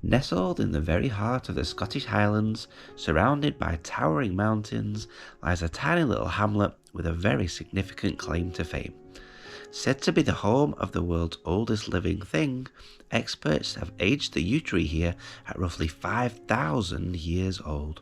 Nestled in the very heart of the Scottish Highlands, surrounded by towering mountains, lies a tiny little hamlet with a very significant claim to fame. Said to be the home of the world's oldest living thing, experts have aged the yew tree here at roughly 5,000 years old.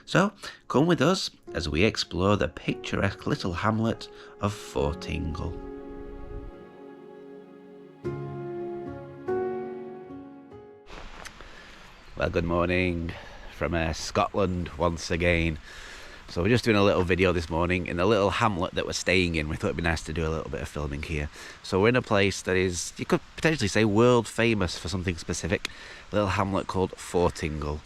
So, come with us as we explore the picturesque little hamlet of Fortingall. Well, good morning from Scotland once again. So we're just doing a little video this morning in the little hamlet that we're staying in. We thought it'd be nice to do a little bit of filming here. So we're in a place that is, you could potentially say, world famous for something specific. A little hamlet called Fortingall.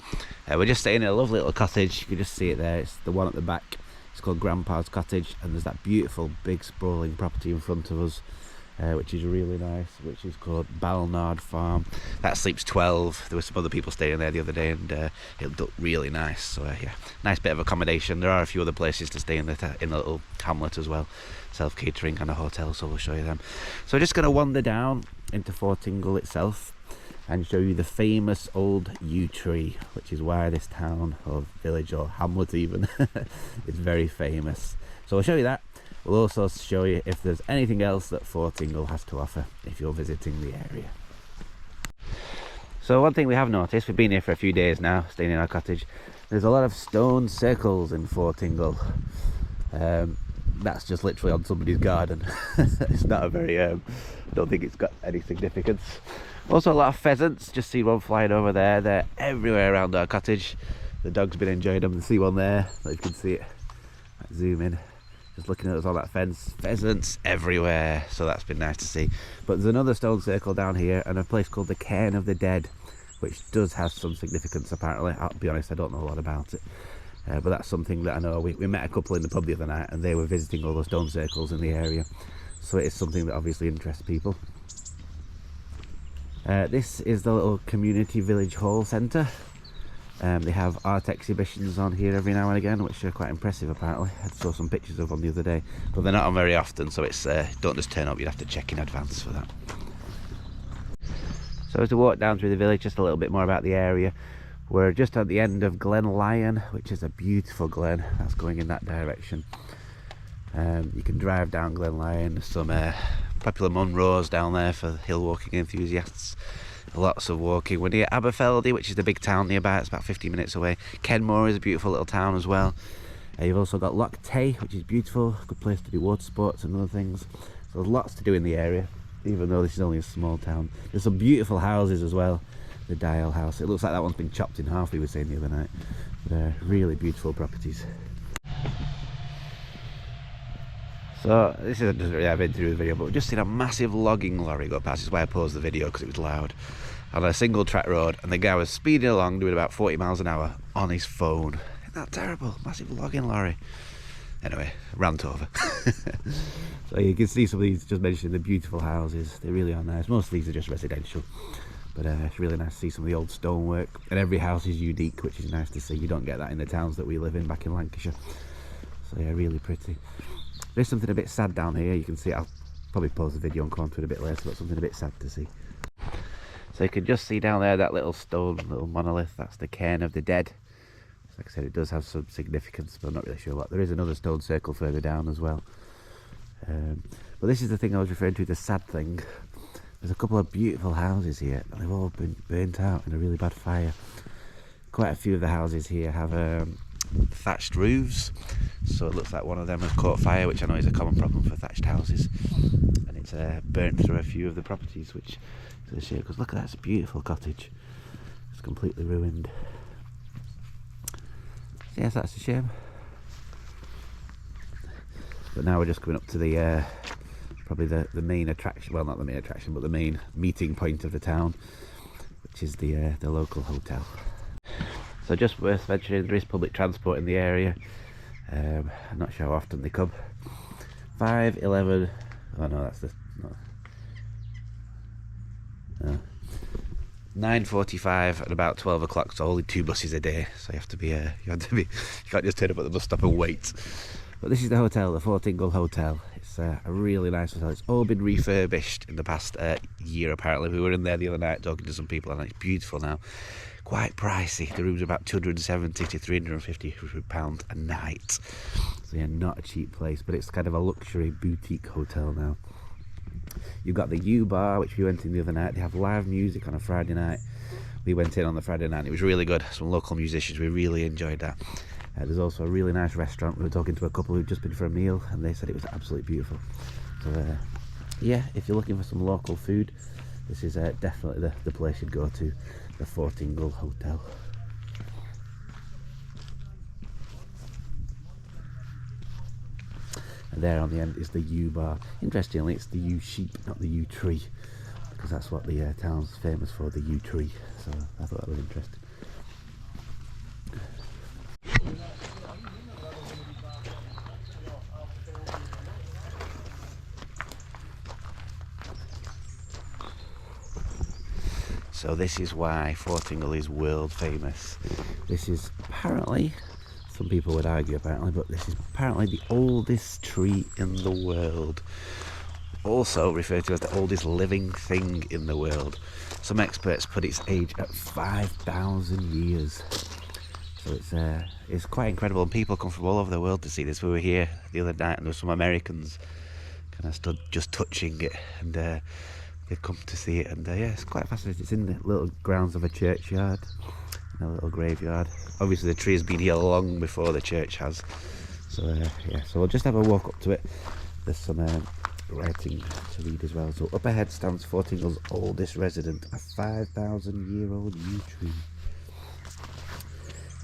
We're just staying in a lovely little cottage. You can just see it there. It's the one at the back. It's called Grandpa's Cottage, and there's that beautiful big sprawling property in front of us, which is really nice, which is called Balnard Farm. That sleeps 12. There were some other people staying there the other day, and it looked really nice. So yeah, nice bit of accommodation. There are a few other places to stay in the little hamlet as well, self-catering and a hotel, so we'll show you them. So we're just going to wander down into Fortingall itself and show you the famous old yew tree, which is why this town or village or hamlet even is very famous. So I'll show you that. We'll also show you if there's anything else that Fortingall has to offer if you're visiting the area. So one thing we have noticed, we've been here for a few days now, staying in our cottage, there's a lot of stone circles in Fortingall. That's just literally on somebody's garden. It's not a very, I don't think it's got any significance. Also a lot of pheasants, just see one flying over there. They're everywhere around our cottage. The dog's been enjoying them. See one there, so you can see it. Let's zoom in. Just looking at us on that fence, pheasants everywhere, so that's been nice to see. But there's another stone circle down here and a place called the Cairn of the Dead, which does have some significance apparently. I'll be honest, I don't know a lot about it, but that's something that I know. We met a couple in the pub the other night and they were visiting all the stone circles in the area, so it is something that obviously interests people. This is the little community village hall centre. They have art exhibitions on here every now and again, which are quite impressive apparently. I saw some pictures of them the other day, but they're not on very often, so it's don't just turn up, you'd have to check in advance for that. So as we walk down through the village, just a little bit more about the area. We're just at the end of Glen Lyon, which is a beautiful glen that's going in that direction. You can drive down Glen Lyon. There's some popular Munros down there for hill walking enthusiasts. Lots of walking. We're near Aberfeldy, which is the big town nearby. It's about 50 minutes away. Kenmore is a beautiful little town as well. You've also got Loch Tay, which is beautiful. Good place to do water sports and other things. So there's lots to do in the area, even though this is only a small town. There's some beautiful houses as well. The Dial House. It looks like that one's been chopped in half, we were saying the other night. They're really beautiful properties. So this isn't just really, I've been through the video, but we've just seen a massive logging lorry go past. That's why I paused the video, because it was loud, on a single track road, and the guy was speeding along doing about 40 miles an hour on his phone. Isn't that terrible? Massive logging lorry. Anyway, rant over. So you can see some of these, just mentioning the beautiful houses. They really are nice. Most of these are just residential, but it's really nice to see some of the old stonework, and every house is unique, which is nice to see. You don't get that in the towns that we live in back in Lancashire. So yeah, really pretty. There's something a bit sad down here. You can see, I'll probably pause the video and come on to it a bit later, but something a bit sad to see. So you can just see down there that little stone, little monolith. That's the Cairn of the Dead. Like I said, it does have some significance, but I'm not really sure what. There is another stone circle further down as well. But this is the thing I was referring to, the sad thing. There's a couple of beautiful houses here, and they've all been burnt out in a really bad fire. Quite a few of the houses here have thatched roofs, so it looks like one of them has caught fire, which I know is a common problem for thatched houses, and it's burnt through a few of the properties, which is a shame, because look at that, it's a beautiful cottage. It's completely ruined. Yes, that's a shame. But now we're just coming up to the probably the main attraction, well, not the main attraction, but the main meeting point of the town, which is the local hotel. So just worth mentioning, there is public transport in the area. I'm not sure how often they come. 5, 11, oh no, that's the, no. 9:45 and about 12 o'clock, so only 2 buses a day. So you have to be, you can't just turn up at the bus stop and wait. But this is the hotel, the Fortingall Hotel. It's a really nice hotel. It's all been refurbished in the past year apparently. We were in there the other night talking to some people and it's beautiful now. Quite pricey. The rooms are about £270 to £350 a night. So yeah, not a cheap place, but it's kind of a luxury boutique hotel now. You've got the U Bar, which we went in the other night. They have live music on a Friday night. We went in on the Friday night. It was really good. Some local musicians. We really enjoyed that. There's also a really nice restaurant. We were talking to a couple who'd just been for a meal and they said it was absolutely beautiful. So yeah, if you're looking for some local food, this is definitely the place you'd go to, the Fortingall Hotel. And there on the end is the U Bar. Interestingly, it's the U sheep, not the U tree, because that's what the town's famous for, the U tree. So I thought that was interesting. So this is why Fortingall is world famous. This is apparently, some people would argue apparently, but this is apparently the oldest tree in the world. Also referred to as the oldest living thing in the world. Some experts put its age at 5,000 years. So it's quite incredible, and people come from all over the world to see this. We were here the other night and there were some Americans kind of stood just touching it, and they've come to see it, and yeah, it's quite fascinating. It's in the little grounds of a churchyard, in a little graveyard. Obviously the tree has been here long before the church has. So yeah, so we'll just have a walk up to it. There's some writing to read as well. So up ahead stands Fortingall's oldest resident, a 5,000-year-old yew tree.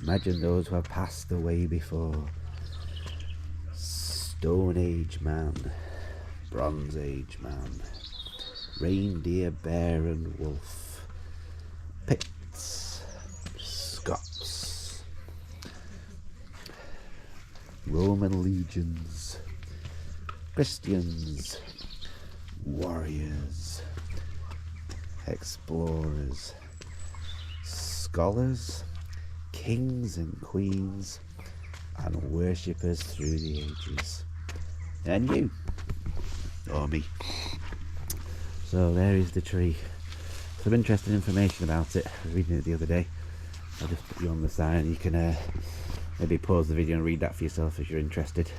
Imagine those who have passed away before. Stone Age man, Bronze Age man, reindeer, bear and wolf, Picts, Scots, Roman legions, Christians, warriors, explorers, scholars, kings and queens, and worshippers through the ages. And you, or me. So there is the tree. Some interesting information about it. I was reading it the other day. I'll just put you on the sign and you can maybe pause the video and read that for yourself if you're interested.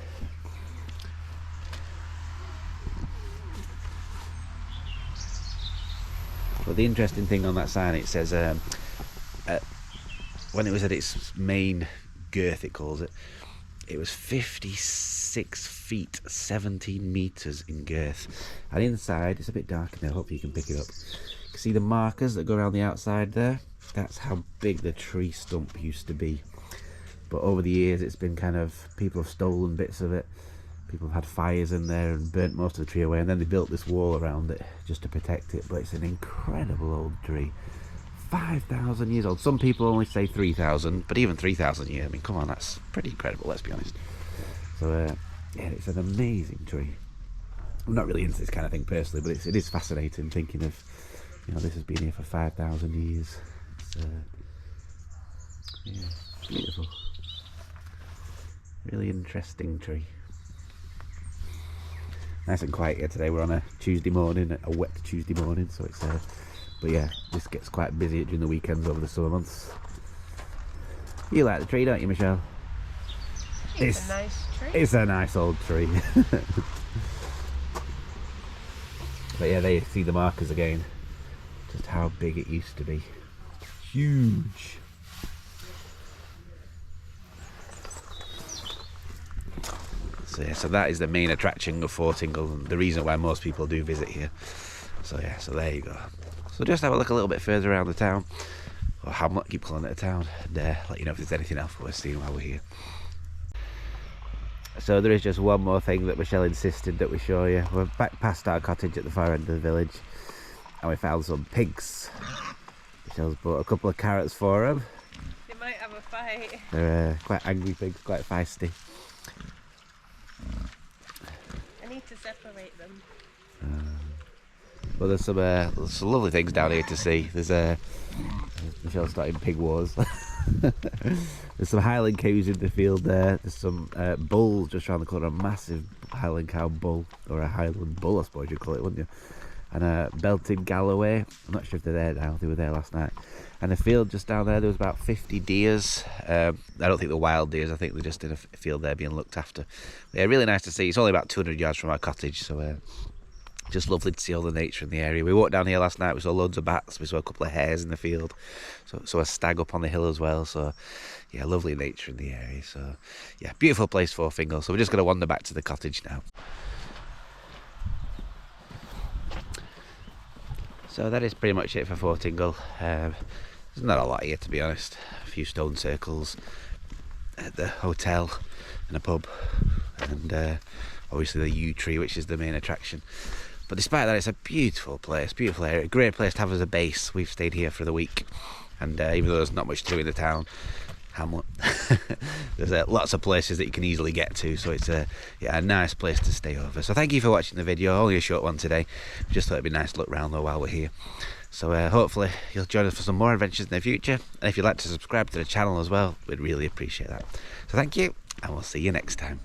But the interesting thing on that sign, it says when it was at its main girth, it calls it, it was 56 feet 17 meters in girth, and inside it's a bit dark in there. Hopefully you can pick it up. You can see the markers that go around the outside there. That's how big the tree stump used to be. But over the years it's been kind of, people have stolen bits of it. People have had fires in there and burnt most of the tree away, and then they built this wall around it just to protect it. But it's an incredible old tree. 5,000 years old. Some people only say 3,000, but even 3,000 years, I mean, come on, that's pretty incredible, let's be honest. So yeah, it's an amazing tree. I'm not really into this kind of thing personally, but it is fascinating thinking of, you know, this has been here for 5,000 years. It's yeah, beautiful. Really interesting tree. Nice and quiet here today. We're on a Tuesday morning, a wet Tuesday morning, so it's but yeah, this gets quite busy during the weekends over the summer months. You like the tree, don't you, Michelle? It's a nice tree. It's a nice old tree. But yeah, there you see the markers again. Just how big it used to be. Huge. So yeah, so that is the main attraction of Fortingall, and the reason why most people do visit here. So yeah, so there you go. So just have a look a little bit further around the town, or hamlet, keep calling it a town, and let you know if there's anything else worth seeing while we're here. So there is just one more thing that Michelle insisted that we show you. We're back past our cottage at the far end of the village, and we found some pigs. Michelle's bought a couple of carrots for them. They might have a fight. They're quite angry pigs, quite feisty. I need to separate them. Well, there's some lovely things down here to see. There's Michelle's starting pig wars. There's some Highland cows in the field there. There's some bulls just around the corner. A massive Highland cow bull, or a Highland bull I suppose you'd call it, wouldn't you? And a belted Galloway. I'm not sure if they're there now, they were there last night. And a field just down there was about 50 deers. I don't think they're wild deers, I think they're just in a field there being looked after. Yeah, really nice to see. It's only about 200 yards from our cottage, so just lovely to see all the nature in the area. We walked down here last night, we saw loads of bats, we saw a couple of hares in the field, so a stag up on the hill as well. So yeah, lovely nature in the area. So yeah, beautiful place, Fortingall. So we're just going to wander back to the cottage now. So that is pretty much it for Fortingall. There's not a lot here, to be honest. A few stone circles at the hotel and a pub, and obviously the yew tree, which is the main attraction. But despite that, it's a beautiful place, beautiful area, a great place to have as a base. We've stayed here for the week, and even though there's not much to do in the town, hamlet, there's lots of places that you can easily get to, so it's a nice place to stay over. So thank you for watching the video, only a short one today. Just thought it'd be nice to look around though while we're here. So hopefully you'll join us for some more adventures in the future, and if you'd like to subscribe to the channel as well, we'd really appreciate that. So thank you, and we'll see you next time.